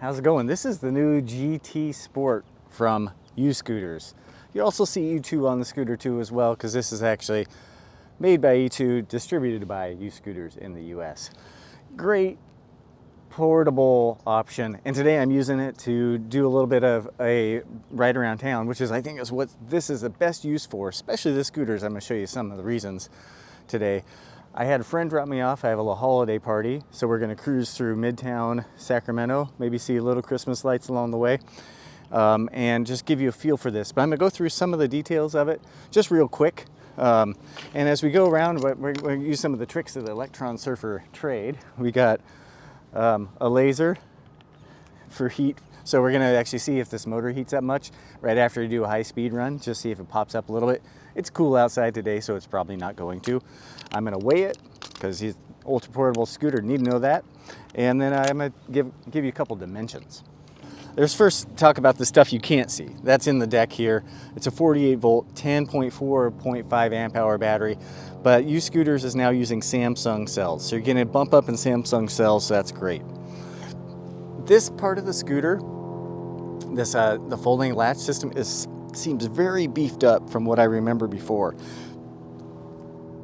How's it going? This is the new GT Sport from UScooters. You also see E2 on the scooter too as well, because this is actually made by E2, distributed by UScooters in the US. Great portable option, and today I'm using it to do a little bit of a ride around town, which is, I think, is what this is the best use for, especially the scooters. I'm going to show you some of the reasons today. I had a friend drop me off. I have a little holiday party, so we're going to cruise through Midtown Sacramento, maybe see little Christmas lights along the way, and just give you a feel for this. But I'm going to go through some of the details of it just real quick. And as we go around, we're going to use some of the tricks of the Electron Surfer trade. We got a laser for heat. So we're going to actually see if this motor heats up much right after you do a high-speed run, just see if it pops up a little bit. It's cool outside today, so it's probably not going to. I'm going to weigh it because he's ultra portable scooter, need to know that. And then I'm going to give you a couple dimensions. There's first talk about the stuff you can't see. That's in the deck here. It's a 48 volt, 10.4.5 amp hour battery, but UScooters is now using Samsung cells. So you're going to bump up in Samsung cells, so that's great. This part of the scooter, this the folding latch system, seems very beefed up from what I remember before.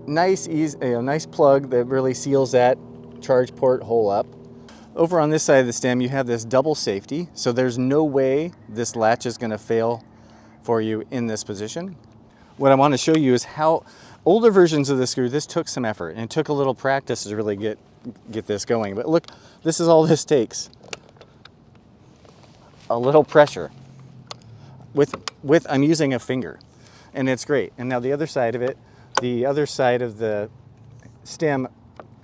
Nice, easy, nice plug that really seals that charge port hole up. Over on this side of the stem, you have this double safety, so there's no way this latch is going to fail for you in this position. What I want to show you is how older versions of the scooter, this took some effort, and it took a little practice to really get this going. But look, this is all this takes. A little pressure. With I'm using a finger, and it's great. And now the other side of it, the other side of the stem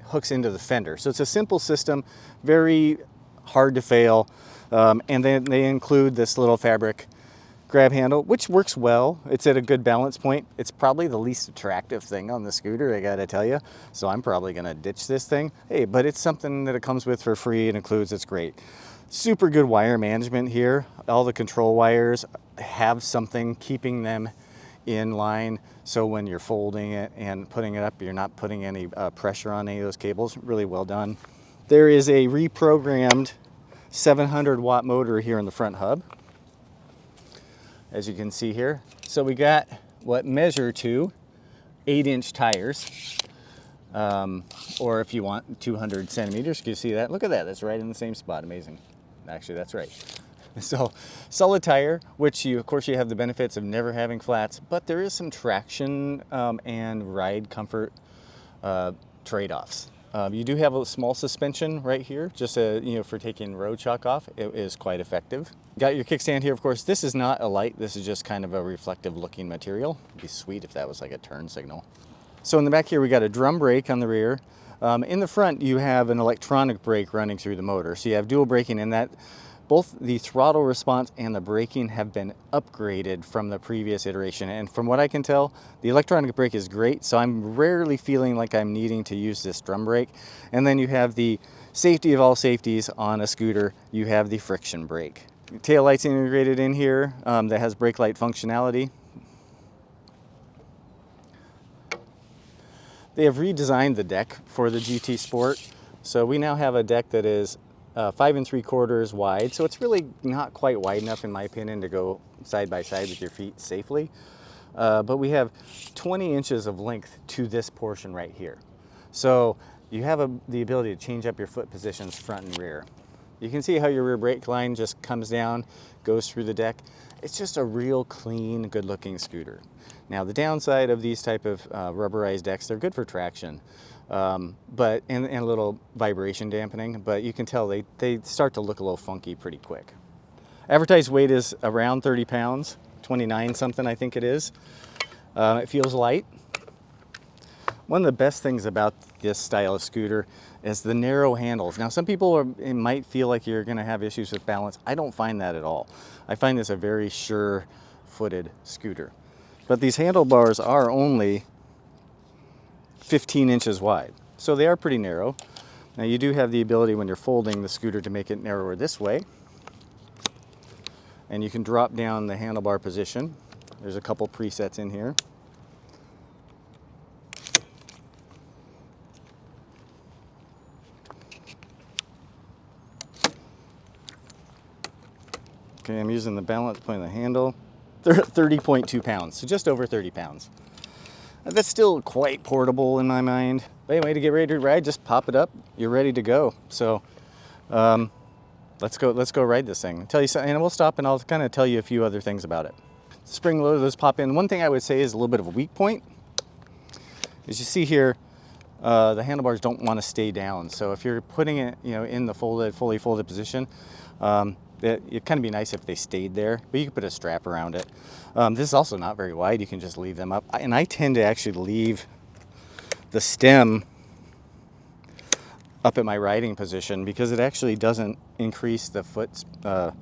hooks into the fender. So it's a simple system, very hard to fail. And then they include this little fabric grab handle, which works well. It's at a good balance point. It's probably the least attractive thing on the scooter, I gotta tell you. So I'm probably gonna ditch this thing. Hey, but it's something that it comes with for free and includes, it's great. Super good wire management here. All the control wires have something keeping them in line, so when you're folding it and putting it up, you're not putting any pressure on any of those cables. Really well done. There is a reprogrammed 700 watt motor here in the front hub, as you can see here. So we got what measure to 8-inch tires, or if you want 200 centimeters, can you see that? Look at that, that's right in the same spot, amazing. Actually, that's right. So solid tire, which of course you have the benefits of never having flats, but there is some traction and ride comfort trade-offs. You do have a small suspension right here, just for taking road chalk off. It is quite effective. Got your kickstand here, of course. This is not a light. This is just kind of a reflective looking material. It'd be sweet if that was like a turn signal. So in the back here, we got a drum brake on the rear. In the front, you have an electronic brake running through the motor. So you have dual braking in that. Both the throttle response and the braking have been upgraded from the previous iteration. And from what I can tell, the electronic brake is great, so I'm rarely feeling like I'm needing to use this drum brake. And then you have the safety of all safeties on a scooter. You have the friction brake. Tail lights integrated in here that has brake light functionality. They have redesigned the deck for the GT Sport. So we now have a deck that is 5 3/4 wide, so it's really not quite wide enough, in my opinion, to go side by side with your feet safely. But we have 20 inches of length to this portion right here. So you have the ability to change up your foot positions front and rear. You can see how your rear brake line just comes down, goes through the deck. It's just a real clean, good-looking scooter. Now, the downside of these type of rubberized decks, they're good for traction. But and a little vibration dampening, but you can tell they start to look a little funky pretty quick. Advertised weight is around 30 pounds, 29 something I think it is. It feels light. One of the best things about this style of scooter is the narrow handles. Now some people might feel like you're going to have issues with balance. I don't find that at all. I find this a very sure-footed scooter. But these handlebars are only 15 inches wide, so they are pretty narrow. Now you do have the ability when you're folding the scooter to make it narrower this way, and you can drop down the handlebar position. There's a couple presets in here. Okay, I'm using the balance point of the handle. 30.2 pounds, so just over 30 pounds. That's still quite portable in my mind. But anyway, to get ready to ride, just pop it up. You're ready to go. So let's go ride this thing. Tell you something, and we'll stop and I'll kind of tell you a few other things about it. Spring loader, those pop in. One thing I would say is a little bit of a weak point. As you see here, the handlebars don't want to stay down. So if you're putting it, in the fully folded position, it'd kind of be nice if they stayed there, but you can put a strap around it. This is also not very wide. You can just leave them up. And I tend to actually leave the stem up at my riding position because it actually doesn't increase the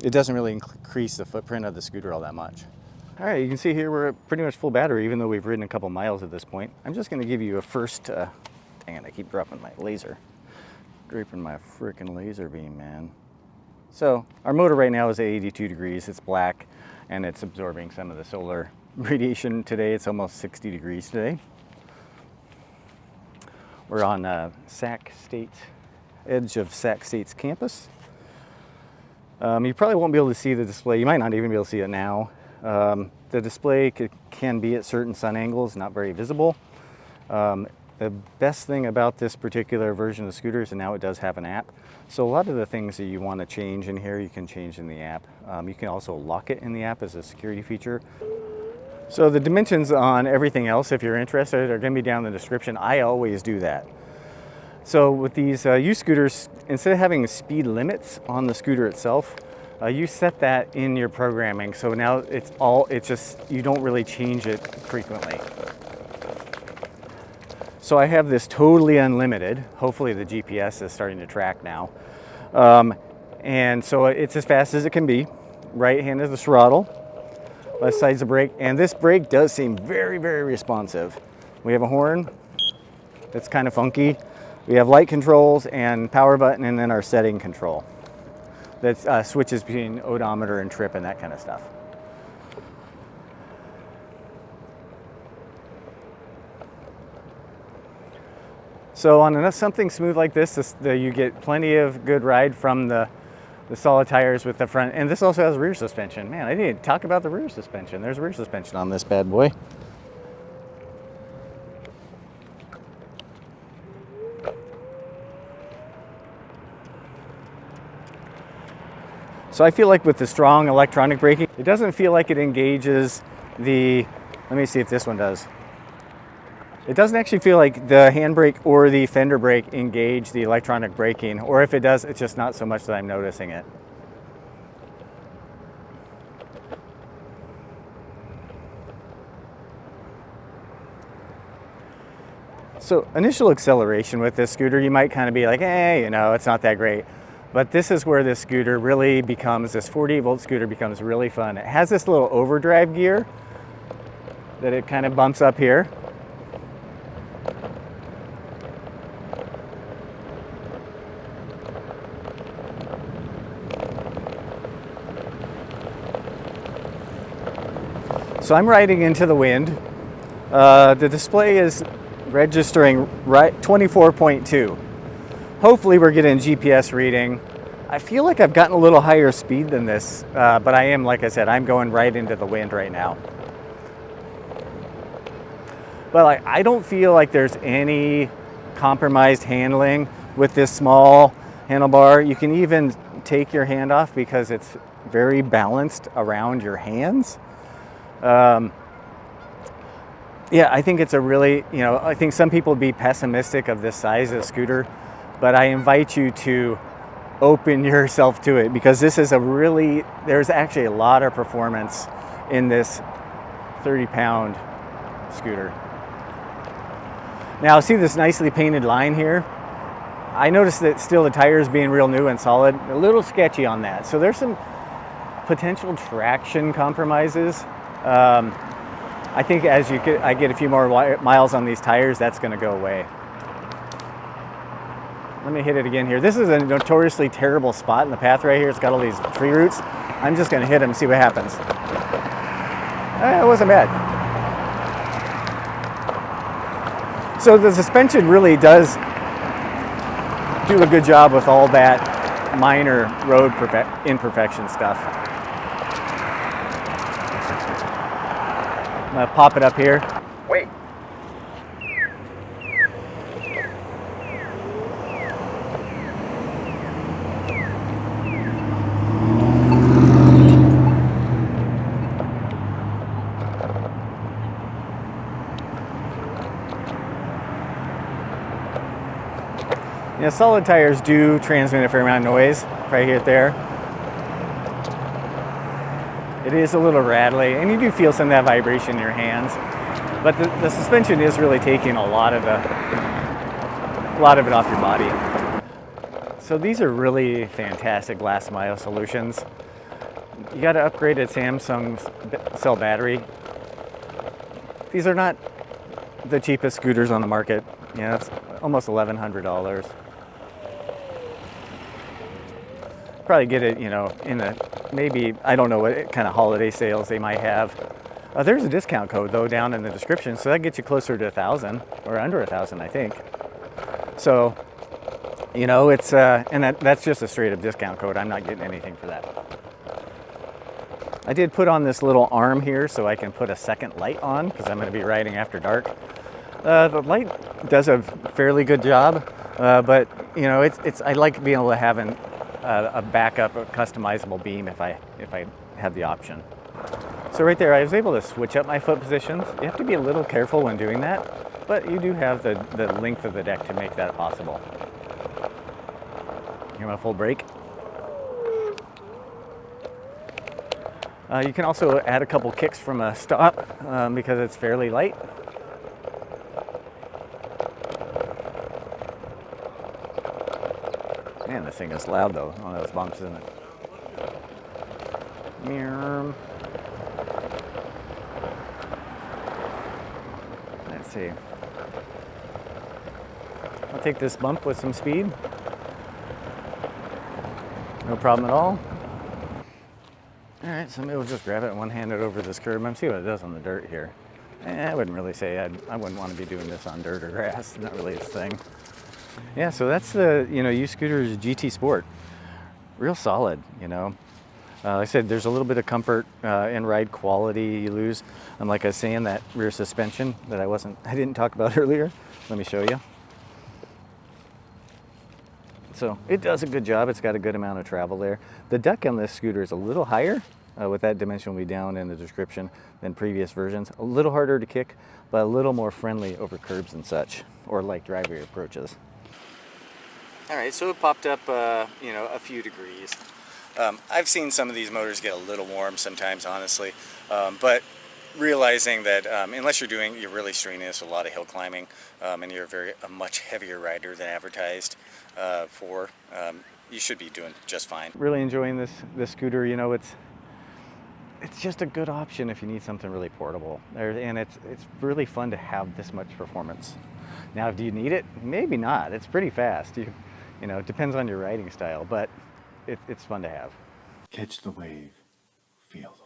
it doesn't really increase the footprint of the scooter all that much. All right, you can see here we're at pretty much full battery, even though we've ridden a couple miles at this point. I'm just going to give you a first, dang it, I keep dropping my laser. Draping my freaking laser beam, man. So our motor right now is at 82 degrees. It's black and it's absorbing some of the solar radiation today. It's almost 60 degrees today. We're on Sac State, edge of Sac State's campus. You probably won't be able to see the display. You might not even be able to see it now. The display can be at certain sun angles, not very visible. The best thing about this particular version of the scooter is that now it does have an app. So a lot of the things that you want to change in here, you can change in the app. You can also lock it in the app as a security feature. So the dimensions on everything else, if you're interested, are going to be down in the description. I always do that. So with these UScooters, instead of having speed limits on the scooter itself, you set that in your programming. So now you don't really change it frequently. So I have this totally unlimited. Hopefully the GPS is starting to track now. And so it's as fast as it can be. Right hand is the throttle, left side's the brake. And this brake does seem very, very responsive. We have a horn that's kind of funky. We have light controls and power button, and then our setting control that switches between odometer and trip and that kind of stuff. So on something smooth like this, you get plenty of good ride from the solid tires with the front. And this also has rear suspension. Man, I didn't talk about the rear suspension. There's rear suspension on this bad boy. So I feel like with the strong electronic braking, it doesn't feel like it engages let me see if this one does. It doesn't actually feel like the handbrake or the fender brake engage the electronic braking, or if it does, it's just not so much that I'm noticing it. So initial acceleration with this scooter, you might kind of be like, it's not that great. But this is where this scooter really becomes, this 48-volt scooter becomes really fun. It has this little overdrive gear that it kind of bumps up here. So I'm riding into the wind. The display is registering 24.2. Hopefully we're getting GPS reading. I feel like I've gotten a little higher speed than this, but I am, like I said, I'm going right into the wind right now. But I don't feel like there's any compromised handling with this small handlebar. You can even take your hand off because it's very balanced around your hands. Yeah, I think it's a really, I think some people would be pessimistic of this size of scooter, but I invite you to open yourself to it because this is there's actually a lot of performance in this 30-pound scooter. Now, see this nicely painted line here? I noticed that still the tires being real new and solid, a little sketchy on that. So there's some potential traction compromises. I think as I get a few more miles on these tires, that's going to go away. Let me hit it again here. This is a notoriously terrible spot in the path right here. It's got all these tree roots. I'm just going to hit them and see what happens. It wasn't bad. So the suspension really does do a good job with all that minor road imperfection stuff. I'm gonna pop it up here. Wait. Yeah, solid tires do transmit a fair amount of noise. Probably hear it there. It is a little rattly, and you do feel some of that vibration in your hands. But the suspension is really taking a lot of it off your body. So these are really fantastic last mile solutions. You got to upgrade a Samsung cell battery. These are not the cheapest scooters on the market. You know, it's almost $1,100. Probably get it, you know, in a, maybe, I don't know what kind of holiday sales they might have. There's a discount code though down in the description, so that gets you closer to 1,000 or under 1,000, I think. So, you know, it's, and that's just a straight up discount code. I'm not getting anything for that. I did put on this little arm here so I can put a second light on because I'm going to be riding after dark. The light does a fairly good job, but you know, I like being able to have a backup, a customizable beam if I have the option. So right there, I was able to switch up my foot positions. You have to be a little careful when doing that, but you do have the length of the deck to make that possible. Hear my full brake. You can also add a couple kicks from a stop because it's fairly light. Man, this thing is loud though. One of those bumps, isn't it? Let's see. I'll take this bump with some speed. No problem at all. All right, so maybe we'll just grab it and one-hand it over this curb and see what it does on the dirt here. I wouldn't really say I wouldn't want to be doing this on dirt or grass. Not really its thing. Yeah, so that's the, you know, UScooters GT Sport. Real solid, you know. Like I said, there's a little bit of comfort and ride quality you lose. And like I was saying, that rear suspension that I didn't talk about earlier. Let me show you. So it does a good job. It's got a good amount of travel there. The deck on this scooter is a little higher. With that dimension will be down in the description than previous versions. A little harder to kick, but a little more friendly over curbs and such, or like driveway approaches. All right, so it popped up, you know, a few degrees. I've seen some of these motors get a little warm sometimes, honestly, but realizing that unless you're really strenuous, a lot of hill climbing, and you're a much heavier rider than advertised for, you should be doing just fine. Really enjoying this scooter. You know, it's just a good option if you need something really portable. And it's really fun to have this much performance. Now, do you need it? Maybe not. It's pretty fast. You know, it depends on your riding style, but it's fun to have. Catch the wave, feel the